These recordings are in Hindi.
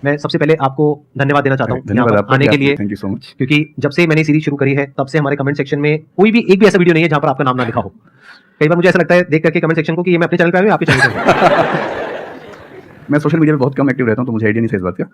मैं सबसे पहले आपको धन्यवाद देना चाहता हूँ यहाँ धन्यवाद पर आने के लिए, थैंक यू सो मच। क्योंकि जब से मैंने सीरीज शुरू करी है तब से हमारे कमेंट सेक्शन में कोई भी एक भी ऐसा वीडियो नहीं है जहाँ पर आपका नाम ना लिखा हो। कई बार मुझे ऐसा लगता है देख करके कमेंट सेक्शन को कि ये मैं अपने चैनल पे आया हूं या आपके चैनल पे। मैं सोशल मीडिया पे बहुत कम एक्टिव रहता हूं, तो मुझे आइडिया नहीं था इस बात का,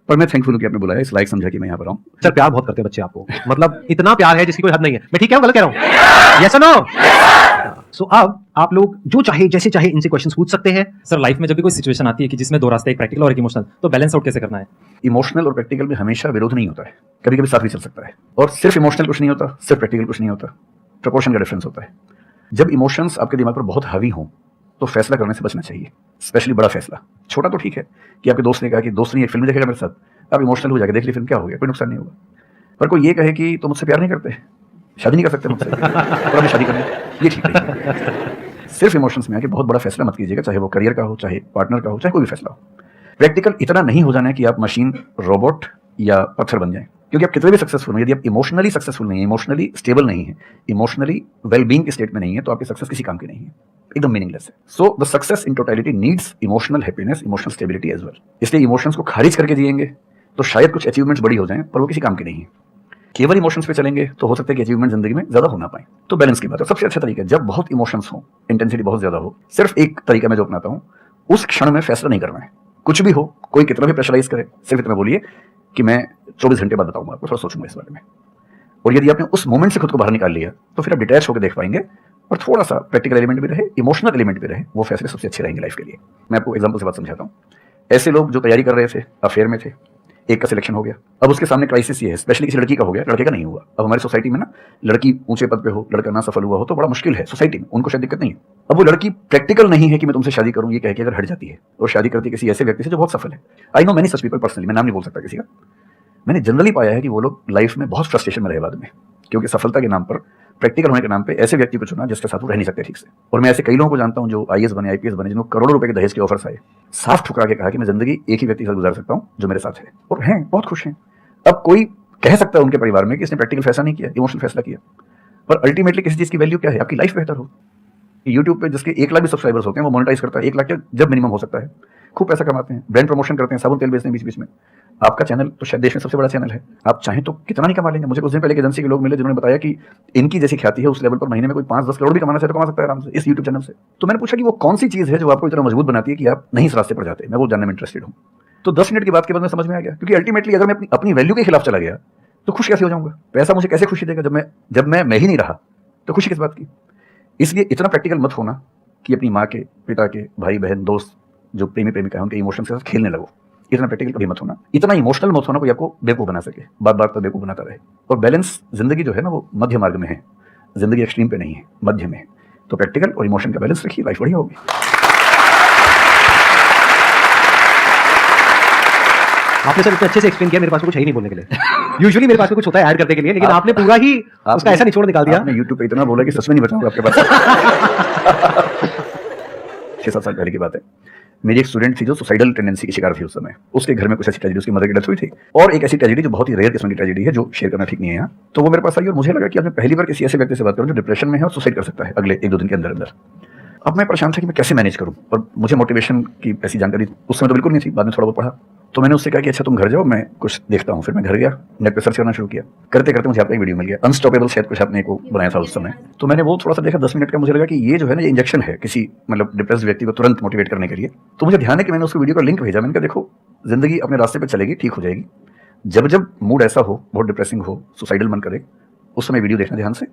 पर मैं थैंकफुल हूं कि आपने बुलाया, इस लायक समझा कि मैं यहाँ पर आऊँ। सर प्यार बहुत करते हैं बच्चे आपको, मतलब इतना प्यार है जिसकी कोई हद नहीं है। मैं ठीक है, गलत कह रहा हूँ? यस और नो? सो अब आप लोग जो चाहे जैसे चाहे इनसे क्वेश्चंस पूछ सकते हैं। सर लाइफ में जब भी कोई सिचुएशन आती है कि जिसमें दो रास्ते, एक प्रैक्टिकल और एक इमोशनल, तो बैलेंस आउट कैसे करना है? इमोशनल और प्रैक्टिकल में हमेशा विरोध नहीं होता है, कभी कभी साथ भी चल सकता है। और सिर्फ इमोशनल कुछ नहीं होता, सिर्फ प्रैक्टिकल कुछ नहीं होता, प्रोपोर्शन का डिफरेंस होता है। जब इमोशंस आपके दिमाग पर बहुत हावी हों तो फैसला करने से बचना चाहिए, स्पेशली बड़ा फैसला। छोटा तो ठीक है कि आपके दोस्त ने कहा कि दोस्त नहीं एक फिल्म देखेगा मेरे साथ, आप इमोशनल हो जाके देख ली फिल्म, क्या हो गया, कोई नुकसान नहीं होगा। पर कोई ये कहे कि तुम मुझसे प्यार नहीं करते, शादी नहीं कर सकते मुझसे, और हमें शादी करनी, ये ठीक नहीं। सिर्फ इमोशंस में आके बहुत बड़ा फैसला मत कीजिएगा, चाहे वो करियर का हो, चाहे पार्टनर का हो, चाहे कोई भी फैसला हो। प्रैक्टिकल इतना नहीं हो जाना है कि आप मशीन, रोबोट या पत्थर बन जाएं, क्योंकि आप कितने भी सक्सेसफुल हो, यदि आप इमोशनली सक्सेसफुल नहीं है, इमोशनली स्टेबल नहीं है, इमोशनली वेलबींग के स्टेट में नहीं है, तो आपकी सक्सेस किसी काम की नहीं है, एकदम मीनिंगलेस है। So the success in totality needs emotional happiness, emotional stability as well. इसलिए इमोशंस को खारिज करके जिएंगे तो शायद कुछ अचीवमेंट्स बड़ी हो जाएं, पर वो किसी काम की नहीं है। केवल इमोशंस पे चलेंगे तो हो सकता है कि अचीवमेंट जिंदगी में ज्यादा हो ना पाए। तो बैलेंस की बात है। सबसे अच्छा तरीका है जब बहुत इमोशंस हो, इंटेंसिटी बहुत ज्यादा हो, सिर्फ एक तरीका मैं जो अपनाता हूँ, उस क्षण में फैसला नहीं करना है। कुछ भी हो, कोई कितना भी प्रेशराइज करे, सिर्फ इतना बोलिए कि मैं 24 घंटे बाद बताऊंगा आपको, थोड़ा सोचूंगा इस बारे में। और यदि आपने उस मोमेंट से खुद को बाहर निकाल लिया तो फिर आप डिटैच होकर देख पाएंगे, और थोड़ा सा प्रैक्टिकल एलिमेंट भी रहे, इमोशनल एलिमेंट भी रहे, वो फैसले सबसे अच्छे रहेंगे लाइफ के लिए। मैं आपको एग्जांपल से बात समझाता हूँ। ऐसे लोग जो तैयारी कर रहे थे, अफेयर में थे, एक का सिलेक्शन हो गया, अब उसके सामने क्राइसिस ये है, स्पेशली किसी लड़की का हो गया, लड़के का नहीं हुआ। अब हमारी सोसाइटी में ना, लड़की ऊंचे पद पे हो, लड़का ना सफल हुआ हो तो बड़ा मुश्किल है सोसाइटी में, उनको शायद दिक्कत नहीं है। अब वो लड़की प्रैक्टिकल नहीं है कि मैं तुमसे शादी करूँ ये कह के अगर हट जाती है और शादी करती है किसी ऐसे व्यक्ति से जो बहुत सफल है। I know many such people personally, मैं नाम नहीं बोल सकता किसी का। मैंने जनरली पाया है कि वो लोग लाइफ में बहुत फ्रस्ट्रेशन में रहे बाद में, क्योंकि सफलता के नाम पर, प्रैक्टिकल होने के नाम पे ऐसे व्यक्ति को चुना जिसके साथ वो रह नहीं सकते ठीक से। और मैं ऐसे कई लोगों को जानता हूं जो आईएएस बने, आईपीएस बने, जिनको करोड़ों रुपए के दहेज के ऑफर्स आए, साफ ठुकरा के कहा कि मैं जिंदगी एक ही व्यक्ति के साथ गुजार सकता हूं जो मेरे साथ है, और हैं बहुत खुश हैं। अब कोई कह सकता है उनके परिवार में कि इसने प्रैक्टिकल फैसला नहीं किया, इमोशनल फैसला किया, पर अल्टीमेटली किसी चीज की वैल्यू क्या है? आपकी लाइफ बेहतर हो। यूट्यूब पे जिसके 1 लाख भी सब्सक्राइबर्स होते हैं वो मोनेटाइज करता है 1 लाख के जब मिनिमम हो सकता है, खूब पैसा कमाते हैं, ब्रांड प्रमोशन करते हैं, साबुन तेल बेचते हैं बीच बीच में। आपका चैनल तो शायद देश में सबसे बड़ा चैनल है, आप चाहें तो कितना नहीं कमा लेंगे। मुझे कुछ दिन पहले एक एजेंसी के लोग मिले जिन्होंने बताया कि इनकी जैसी ख्याति है उस लेवल पर महीने में कोई 5-10 करोड़ भी कमाना चाहे तो कमा सकता है आराम से इस यूट्यूब चैनल से। तो मैंने पूछा कि वो कौन सी चीज है जो आपको इतना मजबूत बनाती है कि आप नहीं इस रास्ते पर जाते। मैं वो जानने में इंटरेस्टेड हूँ। तो 10 मिनट की बात के बाद में समझ में आ गया, क्योंकि अल्टीमेटली अगर मैं अपनी वैल्यू के खिलाफ चला गया तो खुश कैसे हो जाऊंगा? पैसा मुझे कैसे खुशी देगा जब मैं ही नहीं रहा, तो खुशी किस बात की? इसलिए इतना प्रैक्टिकल मत होना कि अपनी माँ के, पिता के, भाई बहन, दोस्त, जो प्रेमी प्रेमिका है उनके इमोशंस के साथ खेलने लगो। इतना प्रैक्टिकल कभी मत होना, इतना इमोशनल मत होना कोई आपको बेवकूफ बना सके, बात बात पर बेवकूफ बनाता रहे। और बैलेंस जिंदगी जो है ना, वो मध्य मार्ग में है, जिंदगी एक्सट्रीम पे नहीं है, मध्य में है। तो प्रैक्टिकल और इमोशन का बैलेंस रखिए, लाइफ बढ़िया होगी। आपने सर इतने अच्छे से एक्सप्लेन किया, मेरे पास कुछ है ही नहीं बोलने के लिए। यूजुअली मेरे पास कुछ होता है ऐड करने के लिए, लेकिन आपने पूरा ही उसका ऐसा निचोड़ निकाल दिया। आपने यूट्यूब पे इतना बोला कि सच में नहीं बताऊंगा आपके पास। 6-7 साल पहले की बात है, मेरी एक स्टूडेंट थी जो सुसाइडल टेंडेंसी की शिकार थी उस समय। उसके घर में कुछ ऐसी ट्रेजेडी, उसकी मदर की डेथ हुई थी, और एक ऐसी ट्रेजेडी जो बहुत ही रेयर किस्म की ट्रेजेडी है जो शेयर करना ठीक नहीं है यहाँ। तो वो मेरे पास आई और मुझे लगा कि आज मैं पहली बार किसी ऐसे व्यक्ति से बात करूँ जो डिप्रेशन में है और सुसाइड कर सकता है अगले 1-2 दिन के अंदर अंदर। अब मैं परेशान था कि मैं कैसे मैनेज करूं, और मुझे मोटिवेशन की ऐसी जानकारी उस समय तो बिल्कुल नहीं थी, बाद में थोड़ा बहुत पढ़ा। तो मैंने उससे कहा कि अच्छा तुम घर जाओ, मैं कुछ देखता हूँ। फिर मैं घर गया, नेट पे सर्च करना शुरू किया, करते करते मुझे आपका एक वीडियो मिल गया, अनस्टॉपेबल शायद कुछ आपने को बनाया था उस समय। तो मैंने वो थोड़ा सा देखा 10 मिनट का, मुझे लगा कि ये जो है ना, ये इंजेक्शन है किसी मतलब डिप्रेस्ड व्यक्ति को तुरंत मोटिवेट करने के लिए। तो मुझे ध्यान है कि मैंने उसको वीडियो का लिंक भेजा। मैंने कहा देखो, जिंदगी अपने रास्ते पर चलेगी, ठीक हो जाएगी, जब जब मूड ऐसा हो, बहुत डिप्रेसिंग हो, सुसाइडल मन करे, उस समय वीडियो देखना ध्यान से,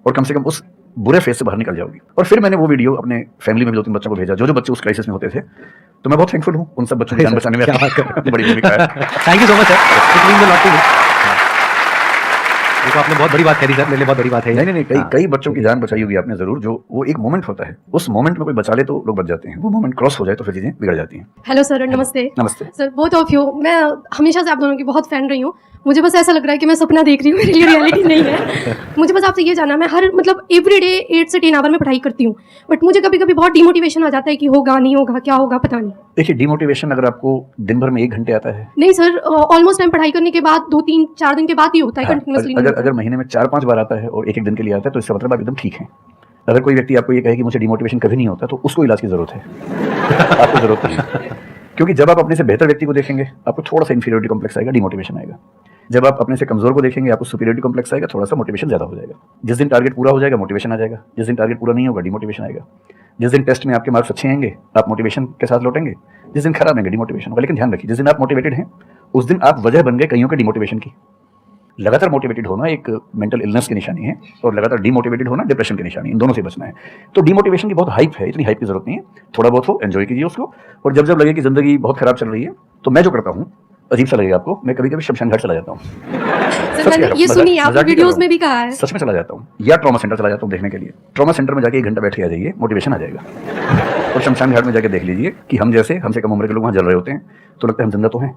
और कम से कम उस बुरे फेज से बाहर निकल जाओगी। और फिर मैंने वो वीडियो अपने फैमिली में भी 2-3 बच्चों को भेजा, जो बच्चे उस क्राइसिस में होते थे। तो मैं बहुत थैंकफुल हूँ उन सब बच्चों की जान बचाने में बड़ी भूमिका है। Thank you so much sir, it means a lot to me. देखो आपने बहुत बड़ी बात कही सर, मेरे लिए बहुत बड़ी बात है। नहीं, कई बच्चों की जान बचाई होगी आपने जरूर। जो वो एक मोमेंट होता है, उस मोमेंट में कोई बचा ले तो लोग बच जाते हैं, वो मोमेंट क्रॉस हो जाए तो फिर चीजें बिगड़ जाती हैं। हेलो सर, नमस्ते। नमस्ते सर, बोथ ऑफ यू। मैं हमेशा से आप दोनों की बहुत फैन रही हूँ। मुझे बस ऐसा लग रहा है कि मैं सपना देख रही हूँ, मेरे लिए रियलिटी नहीं है। मुझे बस आपसे ये जानना, मैं हर मतलब एवरी डे 8 से 10 आवर में पढ़ाई करती हूँ, बट मुझे कभी कभी बहुत डिमोटिवेशन आ जाता है कि होगा नहीं होगा, क्या होगा पता नहीं। देखिए, डिमोटिवेशन अगर आपको दिन भर में 1 घंटे आता है, नहीं सर, ऑलमोस्ट टाइम पढ़ाई करने के बाद 2-3-4 दिन के बाद ही होता है कंटिन्यूअसली। अगर महीने में 4-5 बार आता है और 1-1 दिन के लिए आता है तो इसका मतलब आप एकदम ठीक है। अगर कोई व्यक्ति आपको ये कहे कि मुझे डिमोटिवेशन कभी नहीं होता, तो उसको इलाज की जरूरत है, आपको जरूरत नहीं। क्योंकि जब आप अपने से बेहतर व्यक्ति को देखेंगे आपको थोड़ा सा इंफीरियरिटी कॉम्प्लेक्स आएगा, डिमोटिवेशन आएगा। जब आप अपने से कमजोर को देखेंगे आपको सुपीरियरिटी कॉम्प्लेक्स आएगा, थोड़ा सा मोटिवेशन ज्यादा हो जाएगा। जिस दिन टारगेट पूरा हो जाएगा मोटिवेशन आ जाएगा, जिस दिन टारगेट पूरा नहीं होगा डिमोटिवेशन आएगा। जिस दिन टेस्ट में आपके मार्क्स अच्छे आएंगे आप मोटिवेशन के साथ लौटेंगे, जिस दिन खराब आएंगे डिमोटिवेशन होगा। लेकिन ध्यान रखिए, जिस दिन आप मोटिवेटेड हैं उस दिन आप वजह बन गए कईयों के डिमोटिवेशन की। लगातार मोटिवेटेड होना एक मेंटल इलनेस की निशानी है और लगातार डिमोटिवेटेड होना डिप्रेशन की निशानी है। इन दोनों से बचना है। तो डिमोटिवेशन की बहुत हाइप है, इतनी हाइप की जरूरत नहीं है, थोड़ा बहुत हो एंजॉय कीजिए उसको। और जब जब लगे कि जिंदगी बहुत खराब चल रही है तो मैं जो करता हूँ, अजीब सा लगेगा आपको, मैं कभी कभी शमशान घाट चला जाता हूँ। सर मैंने ये सुनी है, आपने वीडियोस में भी कहा है। सच में चला जाता हूँ, या ट्रॉमा सेंटर चला जाता हूँ देखने के लिए। ट्रॉमा सेंटर में जाके 1 घंटा बैठ के आ जाइए, मोटिवेशन आ जाएगा। और शमशान घाट में जाके देख लीजिए कि हम जैसे हमसे कम उम्र के लोग वहाँ जल रहे होते हैं तो लगता है हम जिंदा तो हैं।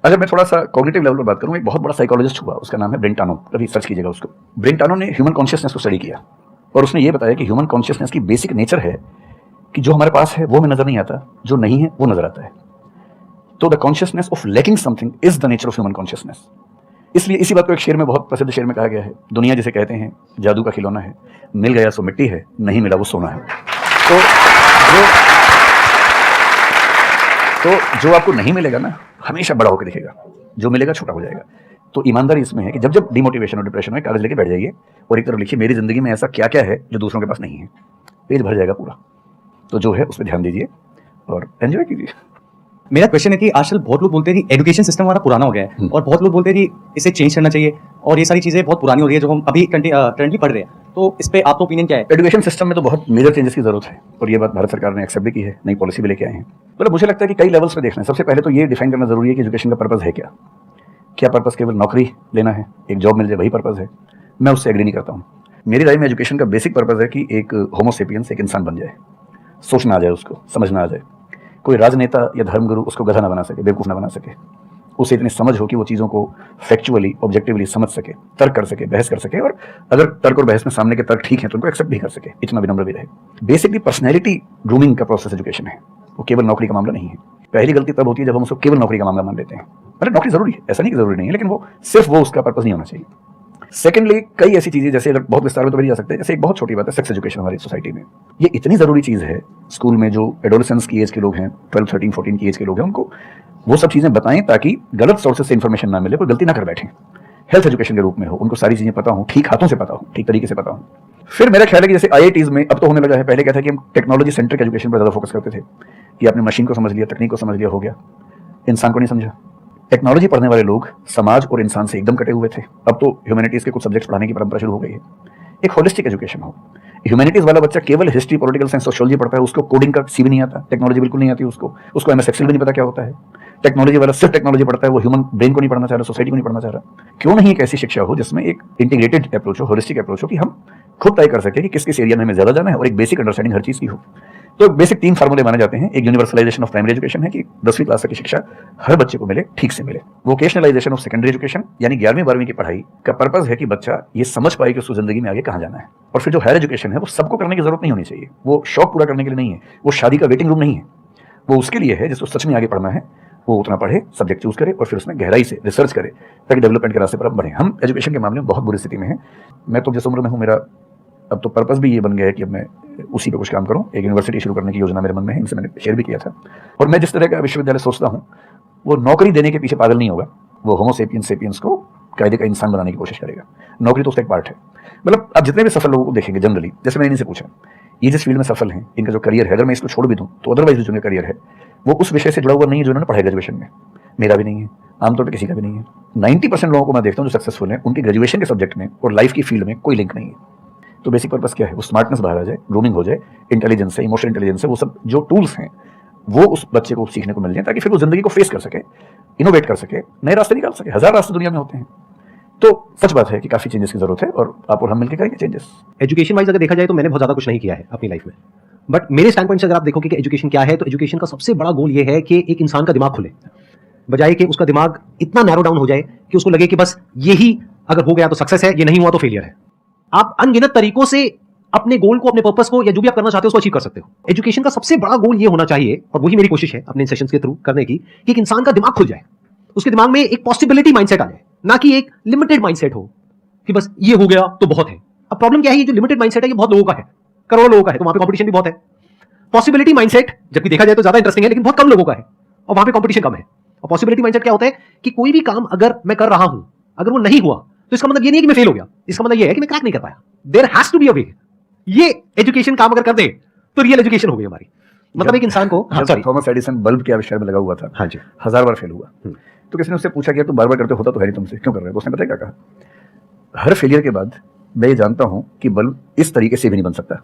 अगर मैं थोड़ा सा कॉग्निटिव लेवल पर बात करूँ, एक बहुत बड़ा साइकोलॉजिस्ट हुआ, उसका नाम है ब्रेंटानो, कभी सर्च कीजिएगा उसको। ब्रेंटानो ने ह्यूमन कॉन्शियसनेस को स्टडी किया और उसने ये बताया कि ह्यूमन कॉन्शियसनेस की बेसिक नेचर है कि जो हमारे पास है वो हमें नजर नहीं आता, जो नहीं है वो नजर आता है। तो the consciousness of lacking something is the nature of human consciousness. इसलिए इसी बात को एक शेर में, बहुत प्रसिद्ध शेर में कहा गया है, दुनिया जिसे कहते हैं जादू का खिलौना है, मिल गया सो मिट्टी है, नहीं मिला वो सोना है। तो जो आपको नहीं मिलेगा ना हमेशा बड़ा होकर दिखेगा, जो मिलेगा छोटा हो जाएगा। तो ईमानदारी इसमें है कि जब जब डिमोटिवेशन और डिप्रेशन में कागज लेके बैठ जाइए और एक तरफ लिखिए मेरी जिंदगी में ऐसा क्या क्या है जो दूसरों के पास नहीं है, पेज भर जाएगा पूरा। तो जो है उस पर ध्यान दीजिए और एंजॉय कीजिए। मेरा क्वेश्चन है कि आजकल बहुत लोग बोलते हैं कि एजुकेशन सिस्टम हमारा पुराना हो गया है और बहुत लोग बोलते हैं कि इसे चेंज करना चाहिए और ये सारी चीजें बहुत पुरानी हो रही है जो हम अभी करंटली पढ़ रहे हैं। तो इस पे आपका ओपिनियन क्या है? एजुकेशन सिस्टम में तो बहुत मेजर चेंजेस की जरूरत है और ये बात भारत सरकार ने एक्सेप्ट भी की है, नई पॉलिसी भी लेके आए हैं। मतलब मुझे लगता है कि कई लेवल्स पे देखना है। सबसे पहले तो ये डिफाइन करना जरूरी है कि एजुकेशन का पर्पस है क्या। क्या पर्पस केवल नौकरी लेना है, एक जॉब मिल जाए वही पर्पस है? मैं उससे एग्री नहीं करता हूँ। मेरी राय में एजुकेशन का बेसिक पर्पस है कि एक होमो सेपियंस एक इंसान बन जाए, सोचना आ जाए, उसको समझना आ जाए। कोई राजनेता या धर्मगुरु उसको गधा ना बना सके, बेवकूफ ना बना सके। उसे इतनी समझ हो कि वो चीज़ों को फैक्चुअली ऑब्जेक्टिवली समझ सके, तर्क कर सके, बहस कर सके, और अगर तर्क और बहस में सामने के तर्क ठीक है तो उनको एक्सेप्ट भी कर सके, इतना विनम्र भी रहे। बेसिकली पर्सनैलिटी ग्रूमिंग का प्रोसेस एजुकेशन है, वो केवल नौकरी का मामला नहीं है। पहली गलती तब होती है जब हम उसको केवल नौकरी का मामला मान लेते हैं। मतलब नौकरी जरूरी है, ऐसा नहीं कि जरूरी नहीं है, लेकिन वो सिर्फ वो उसका पर्पस नहीं होना चाहिए। सेकेंडली कई ऐसी चीजें, जैसे अगर बहुत विस्तार में तो नहीं जा सकते, जैसे एक बहुत छोटी बात है सेक्स एजुकेशन हमारी सोसाइटी में। ये इतनी जरूरी चीज है, स्कूल में जो एडोलेसेंस की एज के लोग हैं, 12, 13, 14 की एज के लोग हैं, उनको वो सब चीजें बताएं ताकि गलत सोर्सेज से इन्फॉर्मेशन ना मिले, कोई गलती ना कर बैठे। हेल्थ एजुकेशन के रूप में हो, उनको सारी चीजें पता हो, ठीक हाथों से पता हो, ठीक तरीके से पता हो। फिर मेरा ख्याल है कि जैसे IITs में अब तो होने लगा है, पहले क्या था कि हम टेक्नोलॉजी सेंट्रिक एजुकेशन पर ज्यादा फोकस करते थे कि आपने मशीन को समझ लिया, तकनीक को समझ लिया, हो गया, इंसान को नहीं समझा। टेक्नोलॉजी पढ़ने वाले लोग समाज और इंसान से एकदम कटे हुए थे। अब तो ह्यूमैनिटीज के कुछ सब्जेक्ट्स पढ़ाने की परंपरा शुरू हो गई है। एक होलिस्टिक एजुकेशन हो। ह्यूमैनिटीज वाला बच्चा केवल हिस्ट्री, पॉलिटिकल साइंस, सोशियोलॉजी पढ़ता है, उसको कोडिंग का सी भी नहीं आता, टेक्नोलॉजी बिल्कुल नहीं आती उसको MS एक्सेल भी नहीं पता क्या होता है। टेक्नोलॉजी वाला सिर्फ टेक्नोलॉजी पढ़ता है, वो ह्यूमन ब्रेन को नहीं पढ़ना चाह रहा, सोसाइटी को नहीं पढ़ना चाह रहा। क्यों नहीं एक ऐसी शिक्षा हो जिसमें एक इंटीग्रेटेड अप्रोच हो, होलिस्टिक अप्रोच हो, कि हम खुद तय कर सके कि किस किस एरिया में हमें ज्यादा जाना है और एक बेसिक अंडरस्टैंडिंग हर चीज की हो। तो बेसिक 3 फार्मूले माने जाते हैं। एक यूनिवर्सलाइजेशन ऑफ प्राइमरी एजुकेशन है कि 10वीं क्लास तक की शिक्षा हर बच्चे को मिले, ठीक से मिले। वोकेशनलाइजेशन ऑफ सेकेंडरी एजुकेशन यानी 11वीं 12वीं की पढ़ाई का पर्पस है कि बच्चा ये समझ पाए कि उसको जिंदगी में आगे कहाँ जाना है। और फिर जो हायर एजुकेशन है वो सबको करने की जरूरत नहीं होनी चाहिए, वो शौक पूरा करने के लिए नहीं है, वो शादी का वेटिंग रूम नहीं है, वो उसके लिए है जिसको सच में आगे पढ़ना है, वो उतना पढ़े, सब्जेक्ट चूज करे और फिर उसमें गहराई से रिसर्च करे ताकि डेवलपमेंट के रास्ते पर बढ़े। हम एजुकेशन के मामले में बहुत बुरी स्थिति में हैं। मैं तो जिस उम्र में हूँ, मेरा अब तो पर्पस भी ये बन गया है कि अब मैं उसी पे कुछ काम करूं। एक यूनिवर्सिटी शुरू करने की योजना मेरे मन में है, इनसे मैंने शेयर भी किया था। और मैं जिस तरह का विश्वविद्यालय सोचता हूं वो नौकरी देने के पीछे पागल नहीं होगा, वो होमो सेपियंस को कायदे का इंसान बनाने की कोशिश करेगा। नौकरी तो उसका एक पार्ट है। मतलब आप जितने भी सफल लोगों को देखेंगे जनरली, जैसे मैंने इनसे पूछा, ये जिस फील्ड में सफल हैं, इनका जो करियर है, अगर मैं इसको छोड़ भी दूं तो अदरवाइज जो करियर है वो उस विषय से जुड़ा हुआ नहीं है जो उन्होंने पढ़ाई ग्रेजुएशन में। मेरा भी नहीं है, आमतौर पर किसी का भी नहीं है। 90% लोगों को मैं देखता हूँ जो सक्सेसफुल हैं, उनकी ग्रेजुएशन के सब्जेक्ट में और लाइफ की फील्ड में कोई लिंक नहीं है। तो बेसिक पर्पस क्या है? वो स्मार्टनेस बाहर आ जाए, ग्रूमिंग हो जाए, इंटेलिजेंस है, इमोशनल इंटेलिजेंस है, वो सब जो टूल्स हैं वो उस बच्चे को सीखने को मिल जाए ताकि फिर वो जिंदगी को फेस कर सके, इनोवेट कर सके, नए रास्ते निकाल सके। 1000 रास्ते दुनिया में होते हैं। तो सच बात है कि काफी चेंजेस की जरूरत है और आप और हम मिलकर करेंगे चेंजेस। एजुकेशन वाइज अगर देखा जाए तो मैंने बहुत ज्यादा कुछ नहीं किया है अपनी लाइफ में, बट मेरे स्टैंड पॉइंट से अगर आप देखोगे कि एजुकेशन क्या है, तो एजुकेशन का सबसे बड़ा गोल ये है कि एक इंसान का दिमाग खुले, बजाय कि उसका दिमाग इतना नैरो डाउन हो जाए कि उसको लगे कि बस यही अगर हो गया तो सक्सेस है, ये नहीं हुआ तो फेलियर है। आप अनगिनत तरीकों से अपने गोल को, अपने पर्पस को, या जो भी आप करना चाहते हो उसको अचीव कर सकते हो। एजुकेशन का सबसे बड़ा गोल ये होना चाहिए, और वही मेरी कोशिश है अपने सेशंस के थ्रू करने की, कि एक इंसान का दिमाग खुल जाए, उसके दिमाग में एक पॉसिबिलिटी माइंडसेट आ जाए, ना कि एक लिमिटेड माइंडसेट हो कि बस ये हो गया तो बहुत है। अब प्रॉब्लम क्या है, ये जो लिमिटेड माइंडसेट है ये बहुत लोगों का है, करोड़ों लोगों का है, तो वहां पे कंपटीशन भी बहुत है। पॉसिबिलिटी माइंडसेट जबकि देखा जाए तो ज्यादा इंटरेस्टिंग है, लेकिन बहुत कम लोगों का है। और वहां पे कंपटीशन कम है। और पॉसिबिलिटी माइंडसेट क्या होता है कि कोई भी काम अगर मैं कर रहा हूं, अगर वो नहीं हुआ तो इसका मतलब ये नहीं है कि मैं फेल हो गया, इसका मतलब ये है कि मैं क्रैक नहीं कर पाया। There has to be a way. ये एजुकेशन काम अगर कर दे तो रियल एजुकेशन हो गई हमारी। मतलब एक इंसान को, हाँ, सॉरी, थॉमस एडिसन बल्ब के आविष्कार में लगा हुआ था, हाँ जी, 1000 बार फेल हुआ। तो किसी ने उससे पूछा कि यार तुम बार बार करते होता तो है नहीं तुमसे, क्यों कर रहे हो? उसने पता है क्या कहा? हर फेलियर के बाद मैं ये जानता हूं कि बल्ब इस तरीके से भी नहीं बन सकता,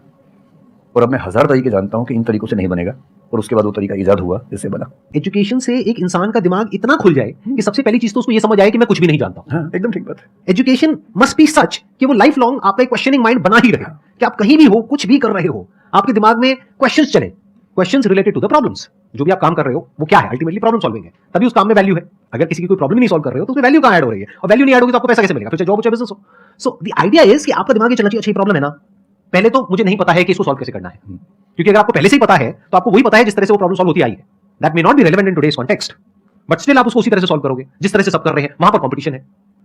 और अब मैं 1000 तरीके जानता हूं कि इन तरीकों से नहीं बनेगा, और उसके बाद वो तरीका ईजाद हुआ जिससे बना। एजुकेशन से एक इंसान का दिमाग इतना खुल जाए कि सबसे पहली चीज तो उसको ये समझ आए कि मैं कुछ भी नहीं जानता हूं। हाँ, एकदम ठीक बात है। एजुकेशन मस्ट बी सच कि वो लाइफ लॉन्ग आपका एक क्वेश्चनिंग माइंड बना ही रहे, कि आप कहीं भी हो, कुछ भी कर रहे हो, आपके दिमाग में क्वेश्चंस चले, questions related to the problems. जो भी आप काम कर रहे हो वो क्या है, अल्टीमेटली प्रॉब्लम सॉल्विंग है, तभी उस काम में वैल्यू है। अगर किसी की कोई प्रॉब्लम ही नहीं सॉल्व कर रहे हो तो उसमें वैल्यू कहां ऐड हो रही है, और वैल्यू नहीं ऐड होगी तो आपको पैसा कैसे मिलेगा, फिर जॉब हो चाहे बिजनेस हो। सो द आइडिया इज कि आपका दिमाग ये चलना चाहिए, अच्छी प्रॉब्लम है ना, पहले तो मुझे नहीं पता है कि इसको सॉल्व कैसे करना है, क्योंकि अगर आपको पहले से ही पता है तो आपको वही पता है जिस तरह से वो प्रॉब्लम सॉल्व होती आई है। That may not be relevant in today's context, but still आप उसको उसी तरह से सॉल्व करोगे जिस तरह से सब कर रहे हैं, वहां पर कंपटीशन है,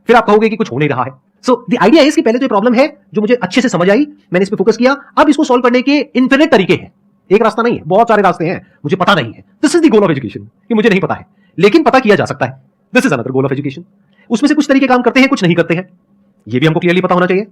फिर आप कहोगे कि कुछ हो नहीं रहा है। सो द आइडिया इज कि पहले तो ये प्रॉब्लम है जो मुझे अच्छे से समझ आई, मैंने इस पे फोकस किया, अब इसको सॉल्व करने के इन्फिनिट तरीके हैं, एक रास्ता नहीं है, बहुत सारे रास्ते हैं, मुझे पता नहीं है। This is the goal of education, कि मुझे नहीं पता है लेकिन पता किया जा सकता है। This is another goal of education. उसमें से कुछ तरीके काम करते हैं, कुछ नहीं करते हैं, ये भी हमको क्लियरली पता होना चाहिए।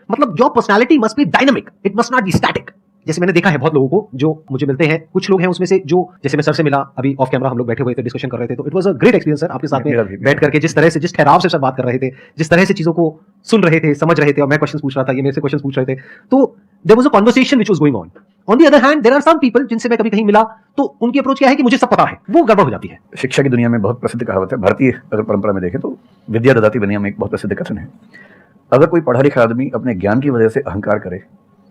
मतलब your personality must be dynamic, it must not be static. जैसे मैंने देखा है बहुत लोगों को जो मुझे मिलते हैं, कुछ लोग हैं उसमें से जो, जैसे मैं सर से मिला अभी ऑफ कैमरा, हम लोग बैठे हुए थे, डिस्कशन कर रहे थे, तो it was a great experience sir, आपके साथ में बैठ करके जिस तरह से, जिस ठहराव से सब बात कर रहे थे, जिस तरह से चीजों को सुन रहे थे, समझ रहे थे, और मैं क्वेश्चन पूछ रहा था, ये मेरे से क्वेश्चन पूछ रहे थे, तो there was a conversation which was going on. On the other hand there are some people जिनसे मैं कभी कहीं मिला तो उनकी अप्रोच क्या है कि मुझे सब पता है, वो गड़बड़ हो जाती है। शिक्षा की दुनिया में बहुत प्रसिद्ध कहावत है, भारतीय अगर परंपरा में देखें तो विद्या ददाति दुनिया में एक बहुत प्रसिद्ध कथन है, अगर कोई पढ़ा लिखा आदमी अपने ज्ञान की वजह से अहंकार करे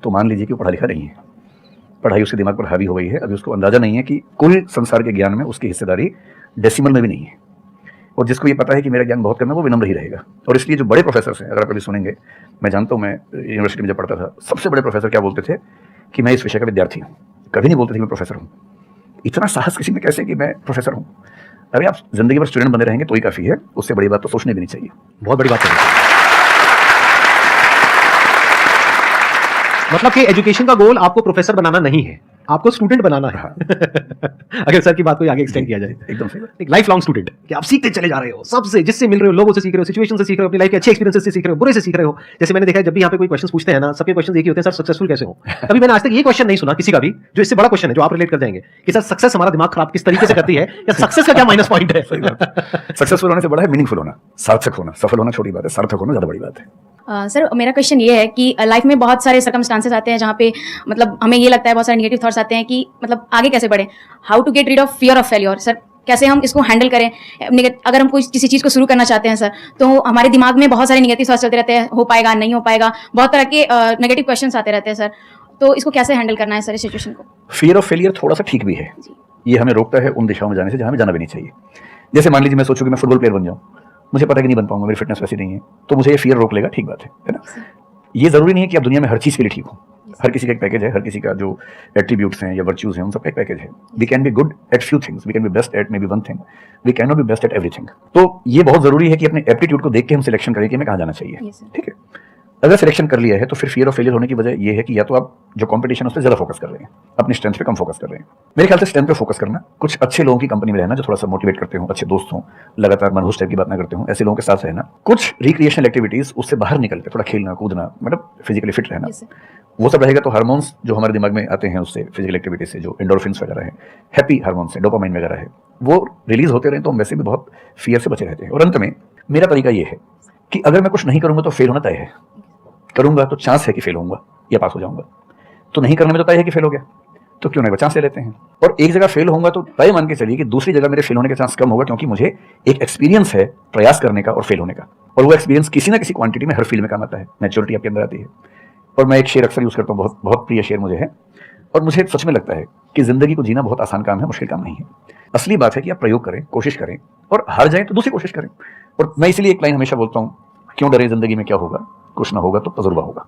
तो मान लीजिए कि वो पढ़ा लिखा नहीं है, पढ़ाई उसके दिमाग पर हावी हो गई है, अभी उसको अंदाजा नहीं है कि कुल संसार के ज्ञान में उसकी हिस्सेदारी डेसिमल में भी नहीं है। और जिसको ये पता है कि मेरा ज्ञान बहुत कम है वो विनम्र ही रहेगा। और इसलिए जो बड़े प्रोफेसर हैं, अगर आप कभी सुनेंगे, मैं जानता हूँ, मैं यूनिवर्सिटी में जब पढ़ता था, सबसे बड़े प्रोफेसर क्या बोलते थे कि मैं इस विषय का विद्यार्थी हूँ, कभी नहीं बोलते थे मैं प्रोफेसर हूँ। इतना साहस किसी में कैसे कि मैं प्रोफेसर हूँ? अरे आप जिंदगी भर स्टूडेंट बने रहेंगे तो ही काफ़ी है, उससे बड़ी बात तो सोचने भी नहीं चाहिए। बहुत बड़ी बात है। मतलब कि एजुकेशन का गोल आपको प्रोफेसर बनाना नहीं है, आपको स्टूडेंट बनाना है। अगर सर की बात को आगे एक्सटेंड किया जाए, एकदम सही, एक लाइफ लॉन्ग स्टूडेंट, कि आप सीखते चले जा रहे हो, सबसे जिससे मिल रहे हो, लोगों से सीख रहे हो, सिचुएशन से सीख रहे हो, अपनी लाइफ के अच्छे एक्सपीरियंसेस से सीख रहे हो, बुरे से सीख रहे हो। जैसे मैंने देखा है जब भी यहाँ पे कोई क्वेश्चन पूछते हैं ना, सबके क्वेश्चन एक ही होते हैं, सर सक्सेसफुल कैसे हो। कभी मैंने आज तक ये क्वेश्चन नहीं सुना किसी का भी जो इससे बड़ा क्वेश्चन है, जो आप रिलेट कर जाएंगे कि सर सक्सेस हमारा दिमाग खराब किस तरीके से करती है, या सक्सेस का क्या माइनस पॉइंट है। सक्सेसफुल होने से बड़ा है मीनिंगफुल होना, सार्थक होना। सफल होना छोटी बात है, सार्थक होना ज्यादा बड़ी बात है। सर मेरा क्वेश्चन ये है कि लाइफ में बहुत सारे सर्कमस्टांसेस आते हैं जहाँ पे मतलब हमें ये लगता है, बहुत सारे नेगेटिव थॉट्स आते हैं कि मतलब आगे कैसे बढ़े, how to get rid of fear of failure. Sir कैसे हम इसको हैंडल करें? अगर हम कोई किसी चीज़ को शुरू करना चाहते हैं सर, तो हमारे दिमाग में बहुत सारे नेगेटिव थॉट्स चलते रहते हैं, हो पाएगा नहीं हो पाएगा, बहुत तरह के नेगेटिव क्वेश्चंस आते रहते हैं सर, तो इसको कैसे हैंडल करना है सर इस सिचुएशन को? फियर ऑफ फेलियर थोड़ा सा ठीक भी है, ये हमें रोकता है उन दिशाओं में जाने से जहाँ हमें जाना भी नहीं चाहिए। जैसे मान लीजिए मैं सोचूं कि मैं फुटबॉल प्लेयर बन जाऊं, मुझे पता है कि नहीं बन पाऊंगा, मेरी फिटनेस वैसी नहीं है, तो मुझे ये फियर रोक लेगा, ठीक बात है ना। ये जरूरी नहीं है कि आप दुनिया में हर चीज़ के लिए ठीक हो, हर किसी का एक पैकेज है, हर किसी का जो एट्रीब्यूट्स हैं या वर्च्यूज हैं उन सबका एक पैकेज है। We can be good at few things, we can be best at maybe one thing, we can not be best at everything. तो ये बहुत जरूरी है कि अपने एप्टीट्यूड को देख के हम सिलेक्शन करें कि हमें कहाँ जाना चाहिए, ठीक है। अगर सिलेक्शन कर लिया है तो फिर फियर ऑफ फेलियर होने की वजह ये है कि या तो आप जो कंपटीशन उस पर ज्यादा फोकस कर रहे हैं, अपनी स्ट्रेंथ पे कम फोकस कर रहे हैं। मेरे ख्याल से स्ट्रेंथ पे फोकस करना, कुछ अच्छे लोगों की कंपनी में रहना जो थोड़ा सा मोटिवेट करते हो, अच्छे दोस्त हों, लगातार मनहूस टाइप की बात ना करते हो, ऐसे लोगों के साथ रहना, कुछ रिक्रिएशनल एक्टिविटीज, उससे बाहर निकल के थोड़ा खेलना कूदना, मतलब फिजिकली फिट रहना, वो सब रहेगा तो हार्मोन्स जो हमारे दिमाग में आते हैं उससे, फिजिकल एक्टिविटी से, जो एंडोर्फिन्स वगैरह है, हैप्पी हार्मोन्स है, डोपामाइन वगैरह है, वो रिलीज होते रहे तो हम वैसे भी बहुत फियर से बचे रहते हैं। और अंत में मेरा तरीका ये है कि अगर मैं कुछ नहीं करूंगा तो फेल होना तय है, करूंगा तो चांस है कि फेल होऊंगा या पास हो जाऊंगा, तो नहीं करने में तो तय है कि फेल हो गया, तो क्यों नहीं चांस ले लेते हैं। और एक जगह फेल होऊंगा तो तय मान के चलिए कि दूसरी जगह मेरे फेल होने के चांस कम होगा, क्योंकि मुझे एक एक्सपीरियंस है प्रयास करने का और फेल होने का, और वो एक्सपीरियंस किसी ना किसी क्वांटिटी में हर फील्ड में काम आता है, मैच्योरिटी आपके अंदर आती है। और मैं एक शेर अक्सर यूज करता हूँ, बहुत बहुत प्रिय शेर मुझे है, और मुझे सच में लगता है कि जिंदगी को जीना बहुत आसान काम है, मुश्किल काम नहीं है। असली बात है कि आप प्रयोग करें, कोशिश करें, और हार जाएं तो दूसरी कोशिश करें। और मैं इसलिए एक लाइन हमेशा बोलता हूँ, क्यों डरे, जिंदगी में क्या होगा, कुछ ना होगा तो तजुर्बा होगा।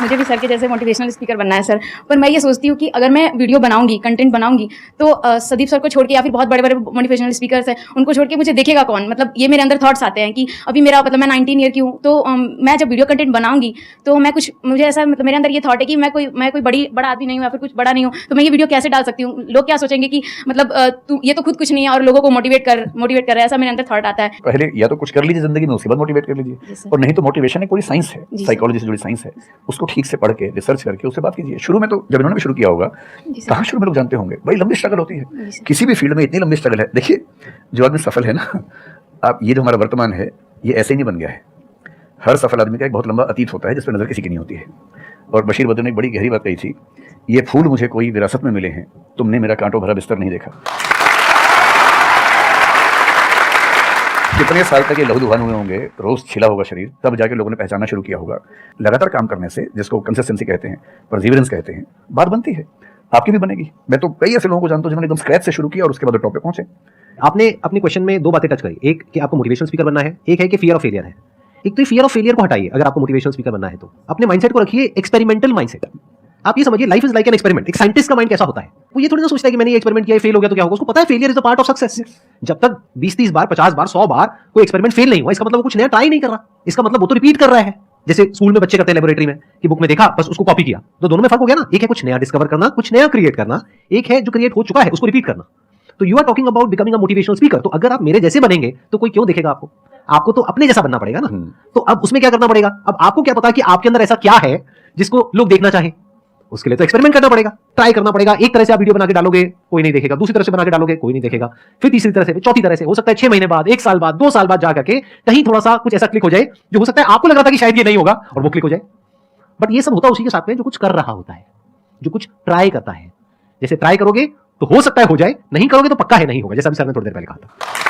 मुझे भी सर के जैसे मोटिवेशनल स्पीकर बनना है सर। पर मैं ये सोचती हूँ कि अगर मैं वीडियो बनाऊंगी, कंटेंट बनाऊंगी, तो संदीप सर को छोड़ के या फिर बहुत बड़े बड़े मोटिवेशनल स्पीकर्स हैं, उनको छोड़ के मुझे देखेगा कौन? मतलब ये मेरे अंदर थॉट्स आते हैं कि अभी मेरा मतलब मैं 19 ईयर की हूँ, तो मैं जब वीडियो कंटेंट बनाऊंगी तो मैं कुछ, मुझे ऐसा मतलब मेरे अंदर ये थॉट है कि मैं कोई बड़ा आदमी नहीं हूँ या फिर कुछ बड़ा नहीं हूँ, तो मैं ये वीडियो कैसे डाल सकती हूँ? लोग क्या सोचेंगे कि मतलब तू ये तो खुद कुछ नहीं है और लोगों को मोटिवेट कर रहा है, ऐसा मेरे अंदर थॉट आता है। पहले या तो कुछ कर लीजिए जिंदगी में, उसके बाद मोटिवेट कर लीजिए, और नहीं तो मोटिवेशन एक पूरी साइंस है, साइकोलॉजी से जुड़ी साइंस है, उसको ठीक से पढ़ के रिसर्च करके उससे बात कीजिए। शुरू में तो जब इन्होंने भी शुरू किया होगा, कहाँ शुरू में लोग जानते होंगे, बड़ी लंबी स्ट्रगल होती है किसी भी फील्ड में, इतनी लंबी स्ट्रगल है। देखिए जो आदमी सफल है ना, आप ये जो हमारा वर्तमान है ये ऐसे ही नहीं बन गया है। हर सफल आदमी का एक बहुत लंबा अतीत होता है जिस पर नजर किसी की नहीं होती है। और बशीर बद्र ने एक बड़ी गहरी बात कही थी, ये फूल मुझे कोई विरासत में मिले हैं, तुमने मेरा कांटों भरा बिस्तर नहीं देखा। कितने साल तक ये लहूलुहान हुए होंगे, रोज छिला होगा शरीर, तब जाके लोगों ने पहचानना शुरू किया होगा। लगातार काम करने से, जिसको कंसिस्टेंसी कहते हैं, परसिवरेंस कहते हैं, बात बनती है, आपकी भी बनेगी। मैं तो कई ऐसे लोगों को जानता हूं जिन्होंने एकदम स्क्रैच से शुरू किया और उसके बाद टॉप पे पहुंचे। आपने अपने क्वेश्चन में दो बातें टच करी, एक कि आपको मोटिवेशनल स्पीकर बनना है, एक है कि फियर ऑफ फेलियर है। एक तो फियर ऑफ फेलियर को हटाइए, अगर आपको मोटिवेशनल स्पीकर बनना है तो अपने माइंडसेट को रखिए एक्सपेरिमेंटल माइंडसेट। आप ये समझिए life is like an experiment. एक साइंटिस्ट का माइंड कैसा होता है, वो ये थोड़ी ना सोचता है कि मैंने ये एक्सपेरिमेंट किया, फेल हो गया तो क्या होगा। उसको पता है failure is a part of success. जब तक 20-30 बार, 50 बार, 100 बार कोई एक्सपेरिमेंट फेल नहीं हुआ, इसका मतलब वो कुछ नया ट्राई नहीं कर रहा, इसका मतलब वो तो रिपीट कर रहा है। जैसे स्कूल में बच्चे करते हैं लेबोरेटरी में कि बुक में देखा बस उसको कॉपी किया, तो दोनों में फर्क हो गया ना। एक है कुछ नया डिस्कवर करना, कुछ नया क्रिएट करना, एक है जो क्रिएट हो चुका है उसको रिपीट करना। तो you are talking about becoming a motivational speaker. तो अगर आप मेरे जैसे बनेंगे तो कोई क्यों देखेगा आपको? आपको तो अपने जैसा बनना पड़ेगा ना। तो अब उसमें क्या करना पड़ेगा? अब आपको क्या पता कि आपके अंदर ऐसा क्या है जिसको लोग देखना चाहें? उसके लिए तो एक्सपेरिमेंट करना पड़ेगा, ट्राई करना पड़ेगा। एक तरह से आप वीडियो बना के डालोगे, कोई नहीं देखेगा, दूसरी तरह से बना के डालोगे, कोई नहीं देखेगा, फिर तीसरी तरह से, फिर चौथी तरह से, हो सकता है 6 महीने बाद, 1 साल बाद, 2 साल बाद जाकर के कहीं थोड़ा सा कुछ ऐसा क्लिक हो जाए जो हो सकता है आपको लग रहा था कि शायद ये नहीं होगा और वो क्लिक हो जाए। बट ये सब होता है उसी के साथ में जो कुछ कर रहा होता है, जो कुछ ट्राई करता है। जैसे ट्राई करोगे तो हो सकता है हो जाए, नहीं करोगे तो पक्का है नहीं होगा, जैसा अभी सर ने थोड़ी देर पहले कहा था।